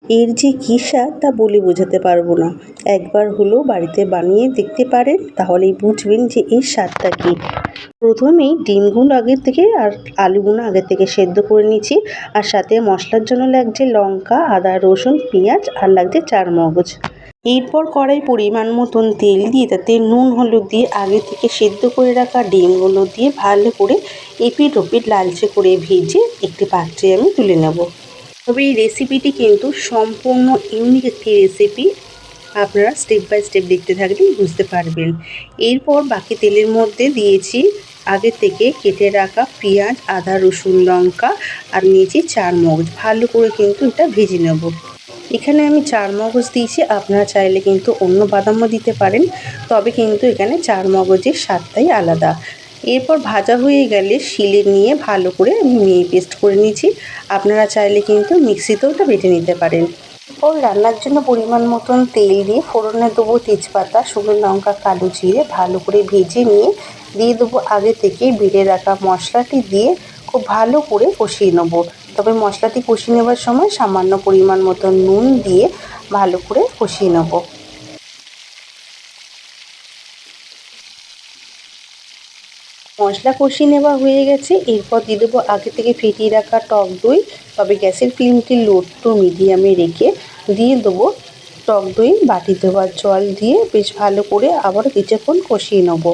এর যে কী স্বাদ তা বলে বোঝাতে পারবো না। একবার হলেও বাড়িতে বানিয়ে দেখতে পারেন, তাহলেই বুঝবেন যে এর স্বাদটা কী। প্রথমেই ডিমগুলো আগের থেকে আর আলুগুলো আগের থেকে সেদ্ধ করে নিচ্ছি। আর সাথে মশলার জন্য লাগছে লঙ্কা, আদা, রসুন, পেঁয়াজ আর লাগছে চারমগজ। এরপর কড়াই পরিমাণ মতন তেল দিয়ে তাতে নুন হলুদ দিয়ে আগে থেকে সেদ্ধ করে রাখা ডিমগুলো দিয়ে ভালো করে এপিঠ ওপিঠ লালচে করে ভেজে একটি পাত্রে আমি তুলে নেব। তবে এই রেসিপিটি কিন্তু সম্পূর্ণ ইউনিক একটি রেসিপি। আপনারা স্টেপ বাই স্টেপ দেখতে থাকলেই বুঝতে পারবেন। এরপর বাকি তেলের মধ্যে দিয়েছি আগে থেকে কেটে রাখা পেঁয়াজ, আদা, রসুন, লঙ্কা আর নিয়েছি চারমগজ। ভালো করে কিন্তু এটা ভেজে নেব। এখানে আমি চারমগজ দিয়েছি, আপনারা চাইলে কিন্তু অন্য বাদামও দিতে পারেন, তবে কিন্তু এখানে চারমগজের স্বাদটাই আলাদা। এরপর ভাজা হয়ে গেলে শিলে নিয়ে ভালো করে আমি মিহি পেস্ট করে নিয়েছি। আপনারা চাইলে কিন্তু মিক্সিতেও এটা বেটে নিতে পারেন। এরপর রান্নার জন্য পরিমাণ মতন তেল দিয়ে ফোড়নে দেবো তেজপাতা, শুকনো লঙ্কা, কালো জিরে ভালো করে ভেজে নিয়ে দিয়ে দেবো আগে থেকে বেটে রাখা মশলাটি দিয়ে খুব ভালো করে কষিয়ে নেবো। তবে মশলাটি কষিয়ে নেবার সময় সামান্য পরিমাণ মতো নুন দিয়ে ভালো করে কষিয়ে নেব। মশলা কষিয়ে নেওয়া হয়ে গেছে। এরপর দিয়ে দেবো আগে থেকে ফেটিয়ে রাখা টক দই। তবে গ্যাসের ফ্লেমটি লো টু মিডিয়ামে রেখে দিয়ে দেবো টক দই বাটি দেওয়া জল দিয়ে বেশ ভালো করে আবার কিছুক্ষণ কষিয়ে নেব।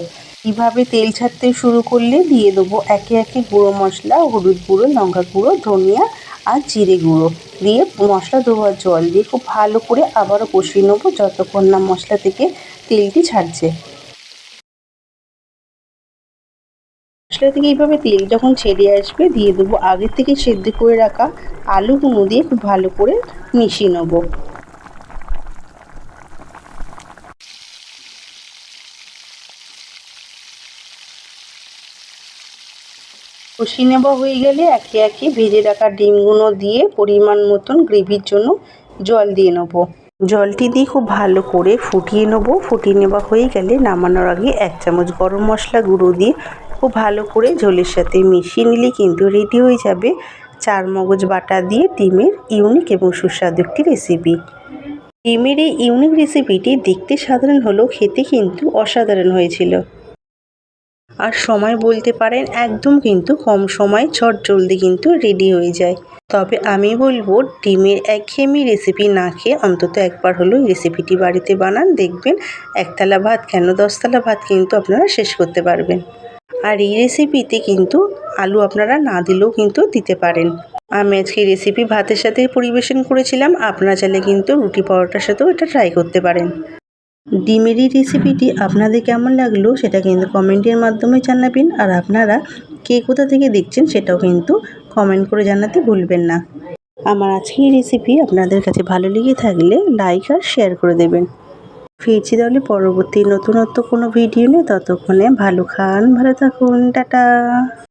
এইভাবে তেল ছাড়তে শুরু করলে দিয়ে দেবো একে একে গুঁড়ো মশলা, হলুদ গুঁড়ো, লঙ্কা গুঁড়ো, ধনিয়া আর জিরে গুঁড়ো দিয়ে মশলা দেওয়া জল দিয়ে খুব ভালো করে আবারও কষিয়ে নেবো যতক্ষণ না মশলা থেকে তেলটি ছাড়ছে। মশলা থেকে এইভাবে তেল যখন ছেড়ে আসবে দিয়ে দেবো আগের থেকে সেদ্ধ করে রাখা আলুগুলো দিয়ে খুব ভালো করে মিশিয়ে নেব। কষিয়ে নেওয়া হয়ে গেলে একে একে ভেজে রাখা ডিমগুলো দিয়ে পরিমাণ মতন গ্রেভির জন্য জল দিয়ে নেব। জলটি দিয়ে খুব ভালো করে ফুটিয়ে নেব। ফুটিয়ে নেওয়া হয়ে গেলে নামানোর আগে 1 চামচ গরম মশলা গুঁড়ো দিয়ে খুব ভালো করে ঝোলের সাথে মিশিয়ে নিলে কিন্তু রেডি হয়ে যাবে চারমগজ বাটা দিয়ে ডিমের ইউনিক এবং সুস্বাদু একটি রেসিপি। ডিমের এই ইউনিক রেসিপিটি দেখতে সাধারণ হলেও খেতে কিন্তু অসাধারণ হয়েছিল। আর সময় বলতে পারেন একদম কিন্তু কম সময়ে চটজলদি কিন্তু রেডি হয়ে যায়। তবে আমি বলবো ডিমের একঘেয়েমি রেসিপি না খেয়ে অন্তত একবার হলেও এই রেসিপিটি বাড়িতে বানান, দেখবেন একতলা ভাত কেন 10 তলা ভাত কিন্তু আপনারা শেষ করতে পারবেন। আর এই রেসিপিতে কিন্তু আলু আপনারা না দিলেও কিন্তু দিতে পারেন। আমি আজকে এই রেসিপি ভাতের সাথে পরিবেশন করেছিলাম, আপনারা চাইলে কিন্তু রুটি পরোটার সাথেও এটা ট্রাই করতে পারেন। ডিমের এই রেসিপিটি আপনাদের কেমন লাগলো সেটা কিন্তু কমেন্টের মাধ্যমে জানাবেন। আর আপনারা কে কোথা থেকে দেখছেন সেটাও কিন্তু কমেন্ট করে জানাতে ভুলবেন না। আমার আজকের এই রেসিপি আপনাদের কাছে ভালো লেগে থাকলে লাইক আর শেয়ার করে দেবেন। ফিরছি তাহলে পরবর্তী নতুনত্ব কোনো ভিডিও নিয়ে। ততক্ষণে ভালো খান, ভালো থাকুন, টাটা।